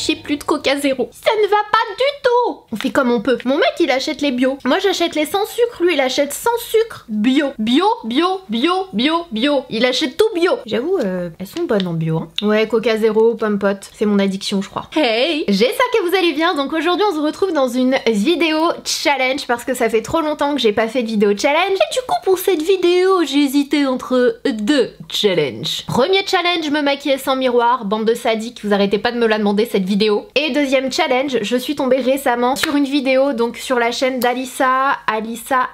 lâcher plus de Coca Zéro. Ça ne va pas du tout. On fait comme on peut. Mon mec il achète les bio. Moi j'achète les sans sucre, lui il achète sans sucre. Bio. Bio, bio, bio, bio, bio. Il achète tout bio. J'avoue, elles sont bonnes en bio. Hein. Ouais, Coca Zéro, pomme pote. C'est mon addiction je crois. Hey, j'espère que vous allez bien. Donc aujourd'hui on se retrouve dans une vidéo challenge parce que ça fait trop longtemps que j'ai pas fait de vidéo challenge. Et du coup pour cette vidéo j'ai hésité entre deux challenges. Premier challenge, me maquiller sans miroir. Bande de sadiques, vous arrêtez pas de me la demander cette vidéo. Et deuxième challenge, je suis tombée récemment sur une vidéo donc sur la chaîne d'Alissa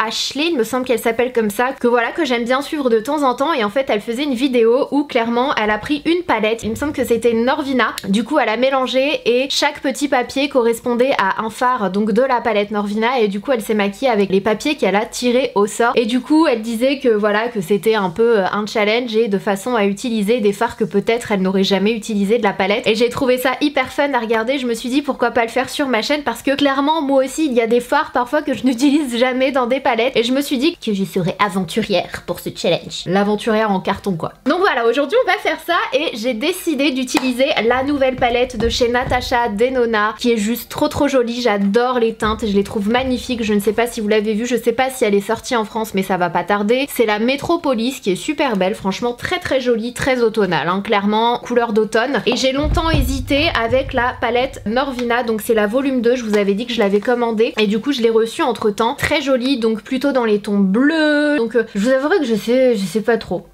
Ashley, il me semble qu'elle s'appelle comme ça, que voilà que j'aime bien suivre de temps en temps. Et en fait elle faisait une vidéo où clairement elle a pris une palette, il me semble que c'était Norvina. Du coup elle a mélangé et chaque petit papier correspondait à un fard donc de la palette Norvina, et du coup elle s'est maquillée avec les papiers qu'elle a tirés au sort. Et du coup elle disait que voilà que c'était un peu un challenge et de façon à utiliser des fards que peut-être elle n'aurait jamais utilisé de la palette. Et j'ai trouvé ça hyper fun à regarder. Je me suis dit pourquoi pas le faire sur ma chaîne parce que clairement moi aussi il y a des fards parfois que je n'utilise jamais dans des palettes, et je me suis dit que je serais aventurière pour ce challenge. L'aventurière en carton quoi. Donc voilà, aujourd'hui on va faire ça et j'ai décidé d'utiliser la nouvelle palette de chez Natasha Denona qui est juste trop jolie. J'adore les teintes, je les trouve magnifiques. Je ne sais pas si vous l'avez vu, je sais pas si elle est sortie en France mais ça va pas tarder. C'est la Metropolis qui est super belle, franchement très jolie, très automnale, hein, clairement couleur d'automne. Et j'ai longtemps hésité avec la palette Norvina, donc c'est la volume 2, je vous avais dit que je l'avais commandée et du coup je l'ai reçue entre temps. Très jolie, donc plutôt dans les tons bleus. Donc je vous avouerai que je sais pas trop.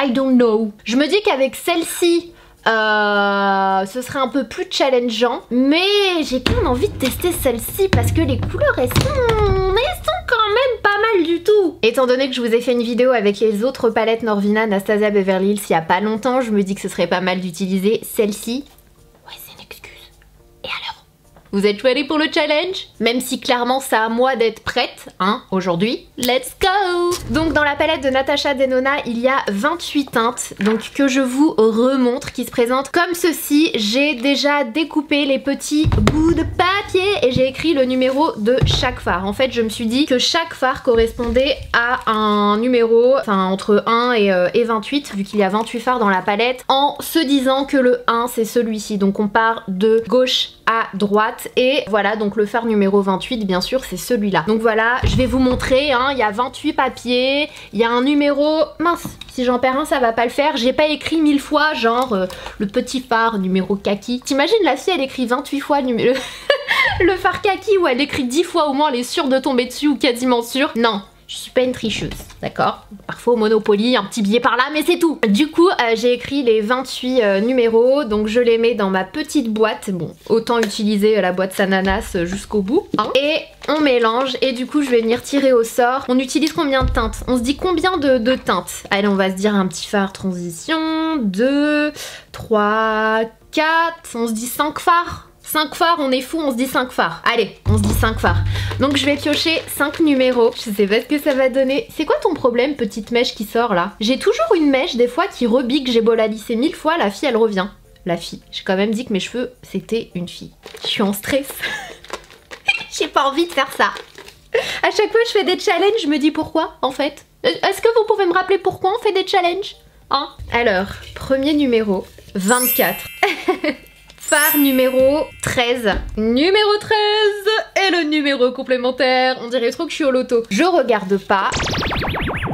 I don't know. Je me dis qu'avec celle-ci ce serait un peu plus challengeant, mais j'ai quand même envie de tester celle-ci parce que les couleurs elles sont quand même pas mal du tout. Étant donné que je vous ai fait une vidéo avec les autres palettes Norvina Anastasia Beverly Hills il y a pas longtemps, je me dis que ce serait pas mal d'utiliser celle-ci. Ouais, c'est une excuse. Et alors? Vous êtes ready pour le challenge? Même si clairement c'est à moi d'être prête, hein, aujourd'hui. Let's go! Donc dans la palette de Natasha Denona, il y a 28 teintes, donc que je vous remontre, qui se présentent comme ceci. J'ai déjà découpé les petits bouts de papier et j'ai écrit le numéro de chaque fard. En fait, je me suis dit que chaque fard correspondait à un numéro, enfin entre 1 et 28, vu qu'il y a 28 fards dans la palette, en se disant que le 1 c'est celui-ci. Donc on part de gauche à droite et voilà, donc le fard numéro 28 bien sûr c'est celui-là. Donc voilà, je vais vous montrer, hein, il y a 28 papiers, il y a un numéro, mince, si j'en perds un ça va pas le faire, j'ai pas écrit 1000 fois genre le petit fard numéro kaki. T'imagines la fille elle écrit 28 fois le fard kaki, ou elle écrit 10 fois au moins, elle est sûre de tomber dessus ou quasiment sûre. Non, je suis pas une tricheuse, d'accord? Parfois au Monopoly, un petit billet par là, mais c'est tout. Du coup, j'ai écrit les 28 numéros, donc je les mets dans ma petite boîte. Bon, autant utiliser la boîte Sananas jusqu'au bout. Hein. Et on mélange, et du coup, je vais venir tirer au sort. On utilise combien de teintes? On se dit combien de teintes? Allez, on va se dire un petit fard transition, 2, 3, 4, on se dit 5 fards. 5 fards, on est fou, on se dit 5 fards. Allez, on se dit 5 fards. Donc je vais piocher 5 numéros. Je sais pas ce que ça va donner. C'est quoi ton problème, petite mèche qui sort là? J'ai toujours une mèche des fois qui rebique, j'ai beau la lisser 1000 fois, la fille elle revient. La fille. J'ai quand même dit que mes cheveux c'était une fille. Je suis en stress. J'ai pas envie de faire ça. À chaque fois je fais des challenges, je me dis pourquoi en fait. Est-ce que vous pouvez me rappeler pourquoi on fait des challenges? Hein? Alors, premier numéro, 24. Fard numéro 13. Numéro 13 et le numéro complémentaire. On dirait trop que je suis au loto. Je regarde pas.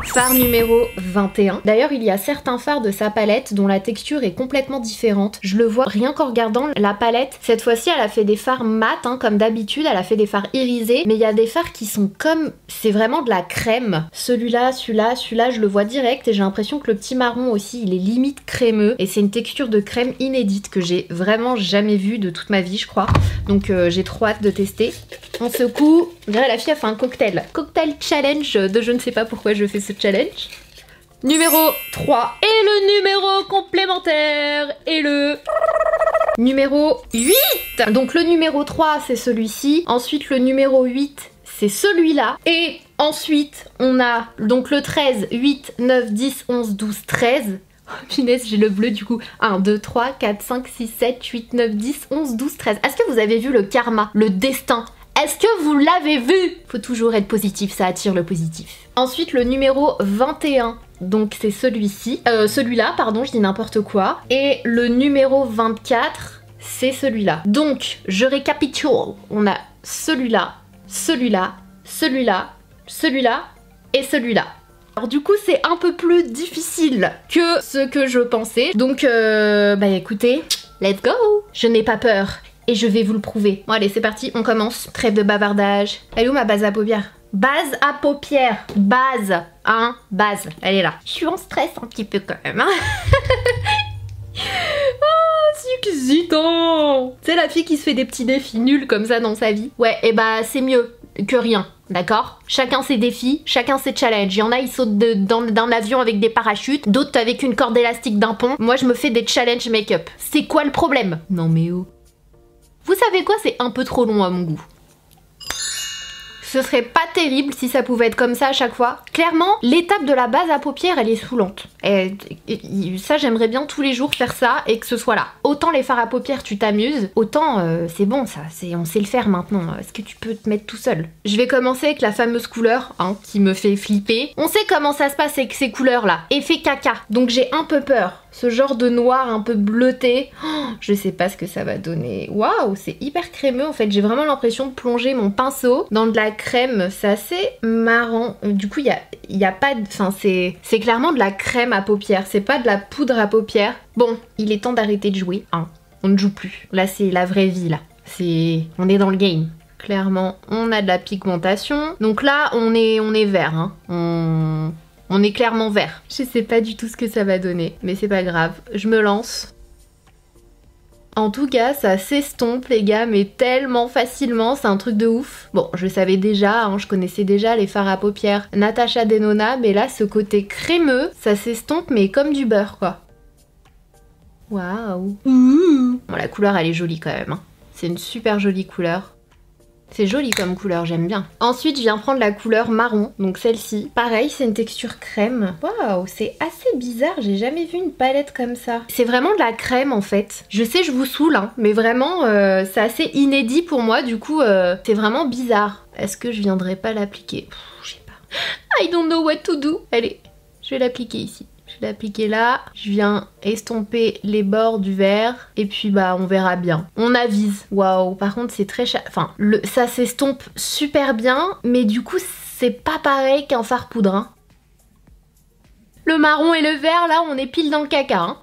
Fard numéro 21. D'ailleurs, il y a certains fards de sa palette dont la texture est complètement différente. Je le vois rien qu'en regardant la palette. Cette fois-ci, elle a fait des fards mat, hein, comme d'habitude. Elle a fait des fards irisés. Mais il y a des fards qui sont comme... C'est vraiment de la crème. Celui-là, celui-là, je le vois direct. Et j'ai l'impression que le petit marron aussi, il est limite crémeux. Et c'est une texture de crème inédite que j'ai vraiment jamais vue de toute ma vie, je crois. Donc j'ai trop hâte de tester. On secoue. On dirait la fille a fait un cocktail. Cocktail challenge de je ne sais pas pourquoi je fais ce challenge. Numéro 3. Et le numéro complémentaire. Et le numéro 8. Donc le numéro 3 c'est celui-ci. Ensuite le numéro 8 c'est celui-là. Et ensuite on a donc le 13, 8, 9, 10, 11, 12, 13. Oh, punaise, j'ai le bleu du coup. 1, 2, 3, 4, 5, 6, 7, 8, 9, 10, 11, 12, 13. Est-ce que vous avez vu le karma, le destin? Est-ce que vous l'avez vu? Faut toujours être positif, ça attire le positif. Ensuite, le numéro 21. Donc c'est celui-ci. Celui-là, pardon, je dis n'importe quoi. Et le numéro 24... c'est celui-là. Donc, je récapitule. On a celui-là, celui-là, celui-là, celui-là et celui-là. Alors du coup, c'est un peu plus difficile que ce que je pensais. Donc, bah écoutez, let's go. Je n'ai pas peur et je vais vous le prouver. Bon allez, c'est parti, on commence. Trêve de bavardage. Elle est où ma base à paupières? Base à paupières. Base, hein, base. Elle est là. Je suis en stress un petit peu quand même, hein. C'est excitant. C'est la fille qui se fait des petits défis nuls comme ça dans sa vie. Ouais, et bah c'est mieux que rien, d'accord? Chacun ses défis, chacun ses challenges. Il y en a, ils sautent d'un avion avec des parachutes, d'autres avec une corde élastique d'un pont. Moi, je me fais des challenges make-up. C'est quoi le problème? Non mais oh. Vous savez quoi? C'est un peu trop long à mon goût. Ce serait pas terrible si ça pouvait être comme ça à chaque fois. Clairement, l'étape de la base à paupières, elle est saoulante. Et ça, j'aimerais bien tous les jours faire ça et que ce soit là. Autant les fards à paupières, tu t'amuses, autant c'est bon ça, on sait le faire maintenant. Est-ce que tu peux te mettre tout seul? Je vais commencer avec la fameuse couleur, hein, qui me fait flipper. On sait comment ça se passe avec ces couleurs-là. Effet caca. Donc j'ai un peu peur. Ce genre de noir un peu bleuté, oh, je sais pas ce que ça va donner. Waouh, c'est hyper crémeux en fait. J'ai vraiment l'impression de plonger mon pinceau dans de la crème. C'est assez marrant. Du coup, il y a pas de... Enfin, c'est clairement de la crème à paupières. C'est pas de la poudre à paupières. Bon, il est temps d'arrêter de jouer. Hein. On ne joue plus. Là, c'est la vraie vie, là. On est dans le game. Clairement, on a de la pigmentation. Donc là, on est vert. Hein. On est clairement vert. Je sais pas du tout ce que ça va donner, mais c'est pas grave. Je me lance. En tout cas, ça s'estompe les gars, mais tellement facilement, c'est un truc de ouf. Bon, je savais déjà, hein, je connaissais déjà les fards à paupières Natasha Denona, mais là, ce côté crémeux, ça s'estompe, mais comme du beurre, quoi. Waouh. Bon, la couleur, elle est jolie quand même. Hein. C'est une super jolie couleur. C'est joli comme couleur, j'aime bien. Ensuite, je viens prendre la couleur marron, donc celle-ci. Pareil, c'est une texture crème. Waouh, c'est assez bizarre, j'ai jamais vu une palette comme ça. C'est vraiment de la crème en fait. Je sais, je vous saoule, hein, mais vraiment, c'est assez inédit pour moi, du coup, c'est vraiment bizarre. Est-ce que je viendrais pas l'appliquer? Je sais pas. I don't know what to do. Allez, je vais l'appliquer ici. Je vais l'appliquer là, je viens estomper les bords du verre et puis bah on verra bien. On avise. Waouh, par contre c'est très cher. Enfin, ça s'estompe super bien, mais du coup c'est pas pareil qu'un fard poudre. Hein. Le marron et le vert là, on est pile dans le caca. Hein.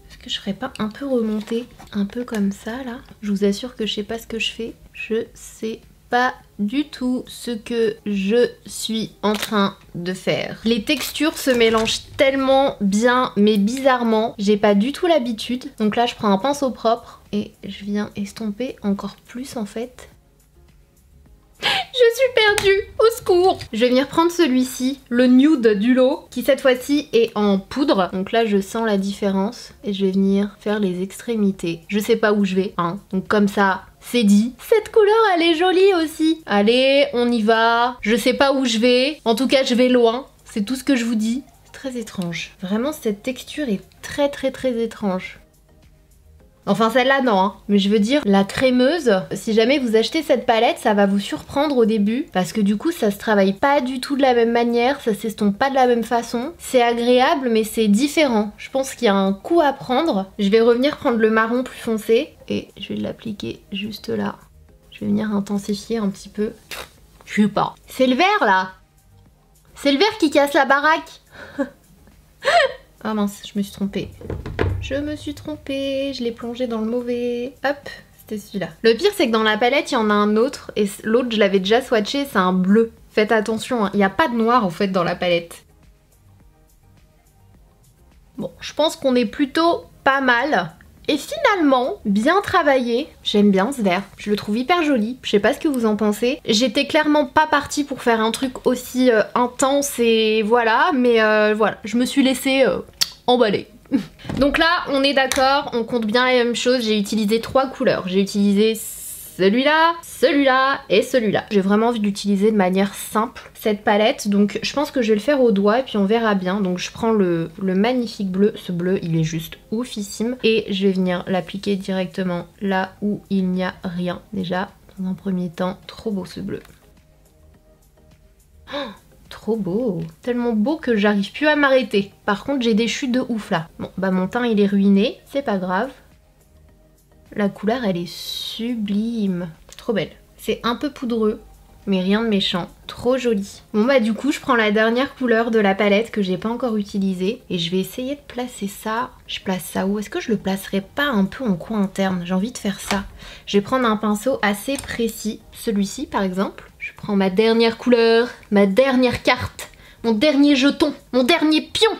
Est-ce que je ferais pas un peu remonter? Un peu comme ça là? Je vous assure que je sais pas ce que je fais. Je sais pas du tout ce que je suis en train de faire. Les textures se mélangent tellement bien, mais bizarrement. J'ai pas du tout l'habitude. Donc là, je prends un pinceau propre et je viens estomper encore plus en fait. Je suis perdue, au secours. Je vais venir prendre celui-ci, le nude du lot, qui cette fois-ci est en poudre. Donc là, je sens la différence et je vais venir faire les extrémités. Je sais pas où je vais, hein. Donc comme ça, c'est dit. Cette couleur, elle est jolie aussi. Allez, on y va. Je sais pas où je vais. En tout cas, je vais loin. C'est tout ce que je vous dis. C'est très étrange. Vraiment, cette texture est très très très étrange. Enfin celle-là non, hein. Mais je veux dire la crémeuse, si jamais vous achetez cette palette, ça va vous surprendre au début parce que du coup ça se travaille pas du tout de la même manière, ça s'estompe pas de la même façon. C'est agréable mais c'est différent. Je pense qu'il y a un coup à prendre. Je vais revenir prendre le marron plus foncé et je vais l'appliquer juste là. Je vais venir intensifier un petit peu. Je sais pas. C'est le vert là. C'est le vert qui casse la baraque. Ah mince, je me suis trompée. Je me suis trompée, je l'ai plongé dans le mauvais. Hop, c'était celui-là. Le pire, c'est que dans la palette, il y en a un autre. Et l'autre, je l'avais déjà swatché, c'est un bleu. Faites attention, hein, il n'y a pas de noir, en fait, dans la palette. Bon, je pense qu'on est plutôt pas mal. Et finalement, bien travaillé. J'aime bien ce vert. Je le trouve hyper joli. Je sais pas ce que vous en pensez. J'étais clairement pas partie pour faire un truc aussi intense et voilà. Mais voilà, je me suis laissée emballer. Donc là, on est d'accord, on compte bien la même chose. J'ai utilisé 3 couleurs. J'ai utilisé celui-là, celui-là et celui-là. J'ai vraiment envie d'utiliser de manière simple cette palette. Donc je pense que je vais le faire au doigt et puis on verra bien. Donc je prends le magnifique bleu. Ce bleu, il est juste oufissime. Et je vais venir l'appliquer directement là où il n'y a rien. Déjà, dans un premier temps, trop beau ce bleu. Oh, trop beau, tellement beau que j'arrive plus à m'arrêter. Par contre j'ai des chutes de ouf là. Bon bah mon teint il est ruiné, c'est pas grave. La couleur, elle est sublime. Trop belle. C'est un peu poudreux, mais rien de méchant. Trop joli. Bon bah du coup, je prends la dernière couleur de la palette que j'ai pas encore utilisée. Et je vais essayer de placer ça. Je place ça où? Est-ce que je le placerai pas un peu en coin interne? J'ai envie de faire ça. Je vais prendre un pinceau assez précis. Celui-ci par exemple. Je prends ma dernière couleur, ma dernière carte, mon dernier jeton, mon dernier pion.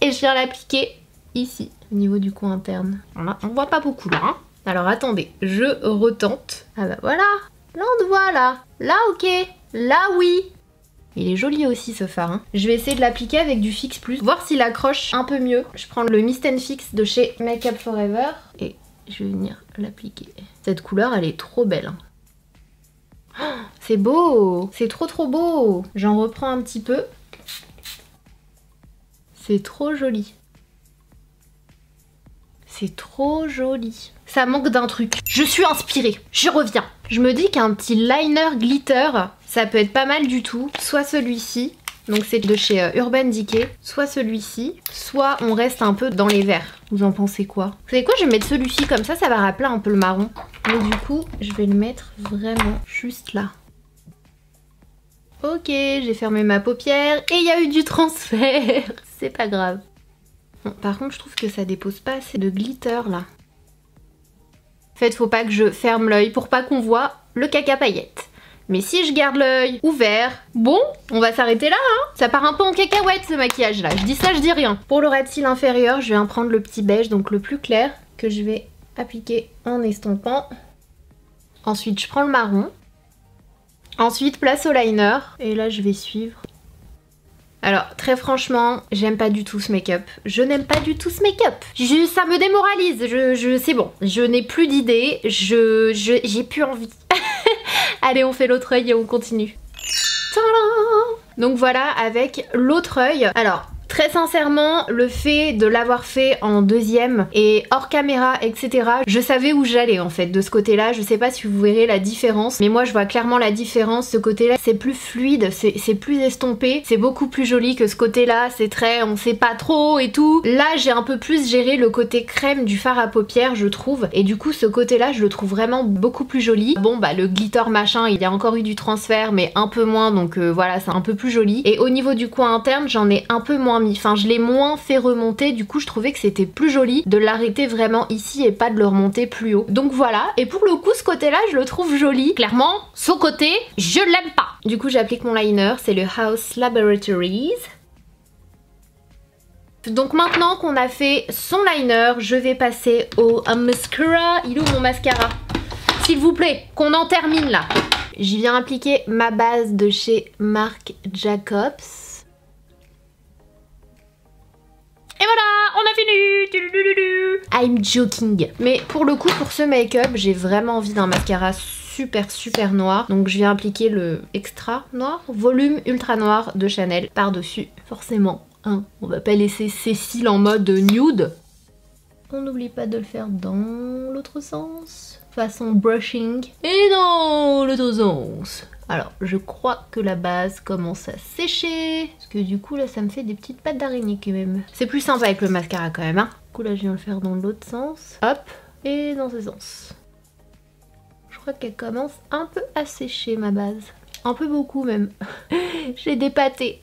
Et je viens l'appliquer ici, au niveau du coin interne. Voilà, on voit pas beaucoup là, hein. Alors attendez, je retente. Ah bah voilà, là on te voit là. Là ok, là oui. Il est joli aussi ce fard, hein. Je vais essayer de l'appliquer avec du Fix Plus, voir s'il accroche un peu mieux. Je prends le Mist & Fix de chez Make Up Forever et je vais venir l'appliquer. Cette couleur elle est trop belle, hein. Oh, c'est beau, c'est trop beau. J'en reprends un petit peu. C'est trop joli. C'est trop joli. Ça manque d'un truc. Je suis inspirée. Je reviens. Je me dis qu'un petit liner glitter, ça peut être pas mal du tout. Soit celui-ci, donc c'est de chez Urban Decay. Soit celui-ci. Soit on reste un peu dans les verts. Vous en pensez quoi? Vous savez quoi? Je vais mettre celui-ci comme ça va rappeler un peu le marron. Mais du coup, je vais le mettre vraiment juste là. Ok, j'ai fermé ma paupière et il y a eu du transfert. C'est pas grave. Bon, par contre, je trouve que ça dépose pas assez de glitter là. En fait, faut pas que je ferme l'œil pour pas qu'on voit le caca paillette. Mais si je garde l'œil ouvert, bon, on va s'arrêter là, hein. Ça part un peu en cacahuète ce maquillage là. Je dis ça, je dis rien. Pour le ras de cils inférieur, je vais en prendre le petit beige, donc le plus clair, que je vais appliquer en estompant. Ensuite, je prends le marron. Ensuite, place au liner. Et là, je vais suivre. Alors, très franchement, j'aime pas du tout ce make-up. Je n'aime pas du tout ce make-up. Ça me démoralise. C'est bon. Je n'ai plus d'idées. J'ai plus envie. Allez, on fait l'autre œil et on continue. Tadam! Donc voilà, avec l'autre œil. Alors, très sincèrement, le fait de l'avoir fait en deuxième et hors caméra, etc., je savais où j'allais en fait de ce côté-là. Je sais pas si vous verrez la différence, mais moi je vois clairement la différence. Ce côté-là, c'est plus fluide, c'est plus estompé, c'est beaucoup plus joli que ce côté-là. C'est très, on sait pas trop et tout. Là, j'ai un peu plus géré le côté crème du fard à paupières, je trouve. Et du coup, ce côté-là, je le trouve vraiment beaucoup plus joli. Bon, bah le glitter machin, il y a encore eu du transfert, mais un peu moins, donc voilà, c'est un peu plus joli. Et au niveau du coin interne, j'en ai un peu moins mis. Enfin, je l'ai moins fait remonter, du coup je trouvais que c'était plus joli de l'arrêter vraiment ici et pas de le remonter plus haut. Donc voilà, et pour le coup ce côté-là je le trouve joli. Clairement, ce côté, je l'aime pas. Du coup j'applique mon liner, c'est le House Laboratories. Donc maintenant qu'on a fait son liner, je vais passer au mascara. Il est où mon mascara? S'il vous plaît, qu'on en termine là. J'y viens appliquer ma base de chez Marc Jacobs. Et voilà, on a fini. I'm joking. Mais pour le coup, pour ce make-up, j'ai vraiment envie d'un mascara super noir. Donc je viens appliquer le extra noir, volume ultra noir de Chanel par-dessus. Forcément, hein, on va pas laisser ses cils en mode nude. On n'oublie pas de le faire dans l'autre sens, façon brushing. Et dans l'autre sens. Alors, je crois que la base commence à sécher. Parce que du coup, là, ça me fait des petites pattes d'araignée quand même. C'est plus sympa avec le mascara quand même, hein. Du coup, là, je viens le faire dans l'autre sens. Hop, et dans ce sens. Je crois qu'elle commence un peu à sécher, ma base. Un peu beaucoup même. J'ai des pâtés.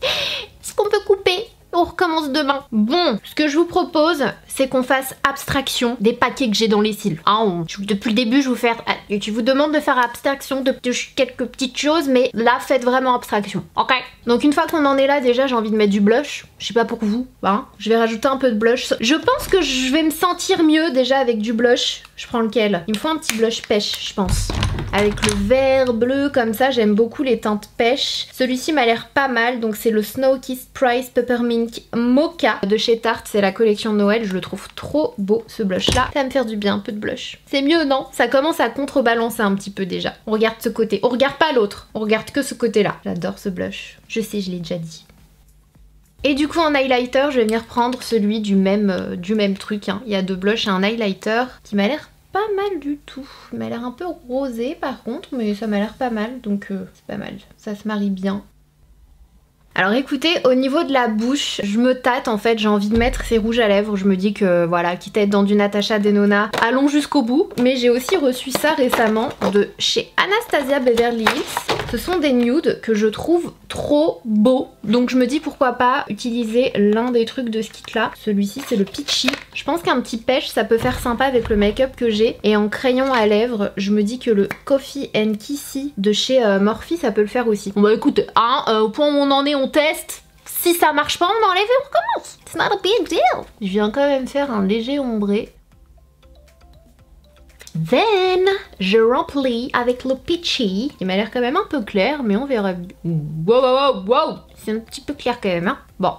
Est-ce qu'on peut couper? On recommence demain. Bon, ce que je vous propose, c'est qu'on fasse abstraction des paquets que j'ai dans les cils. Hein, depuis le début, je vous demande de faire abstraction de quelques petites choses, mais là, faites vraiment abstraction. Ok? Donc une fois qu'on en est là, déjà, j'ai envie de mettre du blush. Je sais pas pour vous, hein. Je vais rajouter un peu de blush. Je pense que je vais me sentir mieux déjà avec du blush. Je prends lequel? Il me faut un petit blush pêche, je pense. Avec le vert bleu comme ça, j'aime beaucoup les teintes pêche. Celui-ci m'a l'air pas mal, donc c'est le Snow Kiss Price Peppermint Mocha de chez Tarte. C'est la collection de Noël, je le trouve trop beau ce blush là. Ça va me faire du bien, un peu de blush. C'est mieux, non? Ça commence à contrebalancer un petit peu déjà. On regarde ce côté, on regarde pas l'autre, on regarde que ce côté là. J'adore ce blush, je sais, je l'ai déjà dit. Et du coup en highlighter, je vais venir prendre celui du même truc, hein. Il y a deux blushs et un highlighter qui m'a l'air pas mal du tout. Il m'a l'air un peu rosé par contre, mais ça m'a l'air pas mal, donc c'est pas mal. Ça se marie bien. Alors écoutez, au niveau de la bouche, je me tâte en fait, j'ai envie de mettre ces rouges à lèvres. Je me dis que voilà, quitte à être dans du Natasha Denona, allons jusqu'au bout. Mais j'ai aussi reçu ça récemment de chez Anastasia Beverly Hills. Ce sont des nudes que je trouve trop beaux. Donc je me dis pourquoi pas utiliser l'un des trucs de ce kit là. Celui-ci c'est le Peachy. Je pense qu'un petit pêche ça peut faire sympa avec le make-up que j'ai. Et en crayon à lèvres, je me dis que le Coffee and Kissy de chez Morphe ça peut le faire aussi. Bon bah écoutez, hein, au point où on en est, on teste. Si ça marche pas, on enlève et on recommence. It's not a big deal. Je viens quand même faire un léger ombré. Then, je remplis avec le Peachy. Il m'a l'air quand même un peu clair, mais on verra. Wow, wow, wow, wow. C'est un petit peu clair quand même, hein. Bon.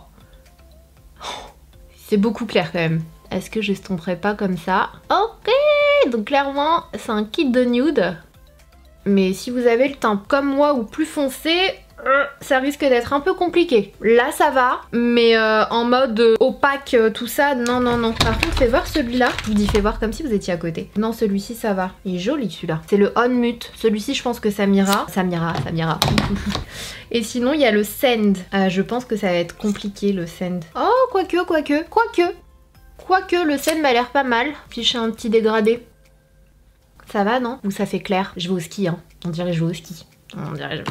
C'est beaucoup clair quand même. Est-ce que j'estomperai pas comme ça? Ok. Donc clairement, c'est un kit de nude. Mais si vous avez le teint comme moi ou plus foncé, ça risque d'être un peu compliqué. Là ça va, mais en mode opaque tout ça, non non non. Par contre fais voir celui-là. Je vous dis fais voir comme si vous étiez à côté. Non, celui-ci ça va. Il est joli celui-là. C'est le On Mute. Celui-ci je pense que ça m'ira. Ça m'ira, ça m'ira. Et sinon il y a le Send. Je pense que ça va être compliqué le Send. Oh quoique le Send m'a l'air pas mal. Puis je fais un petit dégradé. Ça va non? Ou ça fait clair? Je vais au ski hein. On dirait que je vais au ski. On dirait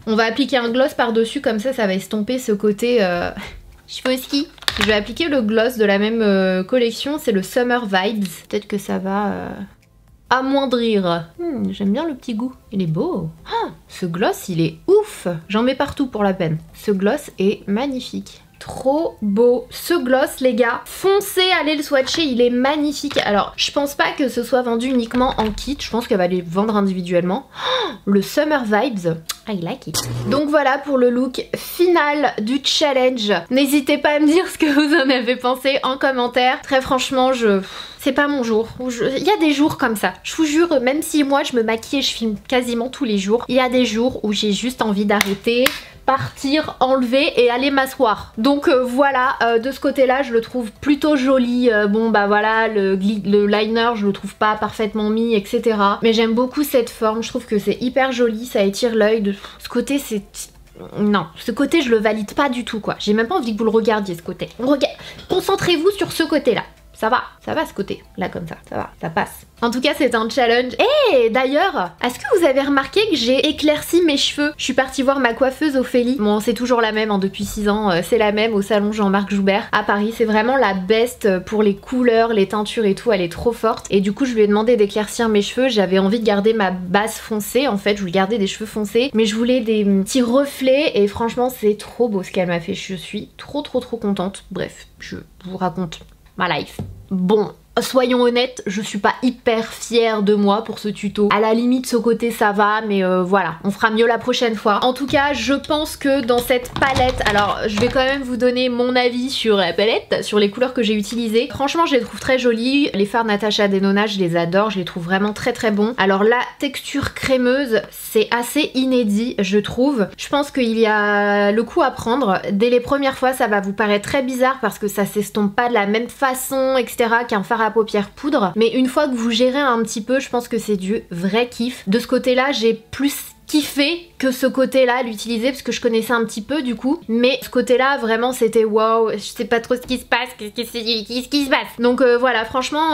On va appliquer un gloss par-dessus, comme ça, ça va estomper ce côté je fais au ski. Je vais appliquer le gloss de la même collection, c'est le Summer Vibes. Peut-être que ça va amoindrir. J'aime bien le petit goût. Il est beau. Ah, ce gloss, il est ouf. J'en mets partout pour la peine. Ce gloss est magnifique. Trop beau. Ce gloss les gars, foncez, allez le swatcher, il est magnifique. Alors je pense pas que ce soit vendu uniquement en kit, je pense qu'elle va les vendre individuellement. Oh, le Summer Vibes, I like it. Donc voilà pour le look final du challenge. N'hésitez pas à me dire ce que vous en avez pensé en commentaire. Très franchement c'est pas mon jour. Il y a des jours comme ça. Je vous jure, même si moi je me maquille et je filme quasiment tous les jours, il y a des jours où j'ai juste envie d'arrêter, partir, enlever et aller m'asseoir. Donc voilà, de ce côté là je le trouve plutôt joli. Bon bah voilà, le liner je le trouve pas parfaitement mis, etc. Mais j'aime beaucoup cette forme, je trouve que c'est hyper joli, ça étire l'œil. De ce côté c'est... Non, ce côté je le valide pas du tout quoi. J'ai même pas envie que vous le regardiez ce côté. Concentrez-vous sur ce côté là. Ça va ce côté, là comme ça va, ça passe. En tout cas c'est un challenge. Et d'ailleurs, est-ce que vous avez remarqué que j'ai éclairci mes cheveux? Je suis partie voir ma coiffeuse Ophélie. Bon c'est toujours la même hein, depuis 6 ans, c'est la même au salon Jean-Marc Joubert à Paris. C'est vraiment la best pour les couleurs, les teintures et tout, elle est trop forte. Et du coup je lui ai demandé d'éclaircir mes cheveux. J'avais envie de garder ma base foncée en fait, je voulais garder des cheveux foncés. Mais je voulais des petits reflets et franchement c'est trop beau ce qu'elle m'a fait. Je suis trop contente. Bref, je vous raconte ma life. Bon, soyons honnêtes, je suis pas hyper fière de moi pour ce tuto. À la limite, ce côté ça va, mais voilà, on fera mieux la prochaine fois. En tout cas, je pense que dans cette palette, alors je vais quand même vous donner mon avis sur la palette, sur les couleurs que j'ai utilisées. Franchement, je les trouve très jolies. Les fards Natasha Denona, je les adore, je les trouve vraiment très bons. Alors la texture crémeuse, c'est assez inédit, je trouve. Je pense qu'il y a le coup à prendre. Dès les premières fois, ça va vous paraître très bizarre parce que ça s'estompe pas de la même façon, etc. qu'un fard à paupières poudre. Mais une fois que vous gérez un petit peu, je pense que c'est du vrai kiff. De ce côté-là, j'ai plus kiffé que ce côté-là, l'utiliser, parce que je connaissais un petit peu du coup. Mais ce côté-là, vraiment, c'était waouh, je sais pas trop ce qui se passe, qu'est-ce qui se passe. Donc voilà, franchement,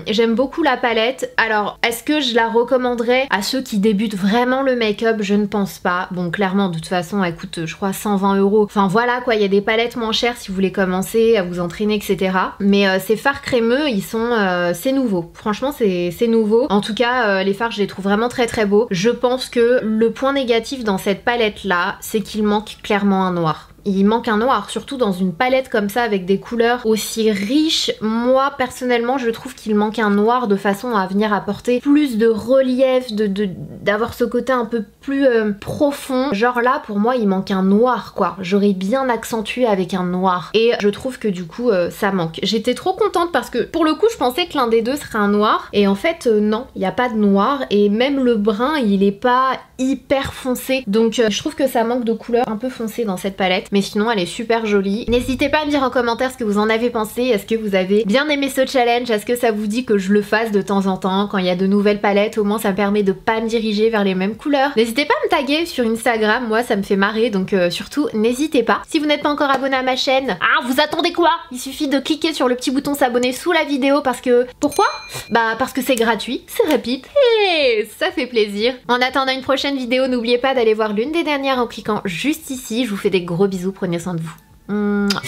j'aime beaucoup la palette. Alors, est-ce que je la recommanderais à ceux qui débutent vraiment le make-up? Je ne pense pas. Bon, clairement, de toute façon, elle coûte, je crois, 120 €. Enfin voilà quoi, il y a des palettes moins chères si vous voulez commencer à vous entraîner, etc. Mais ces fards crémeux, ils sont... c'est nouveau. Franchement, c'est nouveau. En tout cas, les fards, je les trouve vraiment très beaux. Je pense que le point négatif dans cette palette là, c'est qu'il manque clairement un noir. Il manque un noir, surtout dans une palette comme ça avec des couleurs aussi riches. Moi personnellement je trouve qu'il manque un noir de façon à venir apporter plus de relief, d'avoir ce côté un peu plus profond. Genre là pour moi il manque un noir quoi. J'aurais bien accentué avec un noir. Et je trouve que du coup ça manque. J'étais trop contente parce que pour le coup je pensais que l'un des deux serait un noir. Et en fait non, il n'y a pas de noir. Et même le brun il est pas hyper foncé. Donc je trouve que ça manque de couleurs un peu foncées dans cette palette. Mais mais sinon elle est super jolie. N'hésitez pas à me dire en commentaire ce que vous en avez pensé. Est-ce que vous avez bien aimé ce challenge? Est-ce que ça vous dit que je le fasse de temps en temps quand il y a de nouvelles palettes? Au moins ça me permet de pas me diriger vers les mêmes couleurs. N'hésitez pas à me taguer sur Instagram, moi ça me fait marrer, donc surtout n'hésitez pas. Si vous n'êtes pas encore abonné à ma chaîne, vous attendez quoi? Il suffit de cliquer sur le petit bouton s'abonner sous la vidéo parce que... Pourquoi? Bah parce que c'est gratuit, c'est rapide et ça fait plaisir. En attendant une prochaine vidéo, n'oubliez pas d'aller voir l'une des dernières en cliquant juste ici. Je vous fais des gros bisous, prenez soin de vous. Mouah.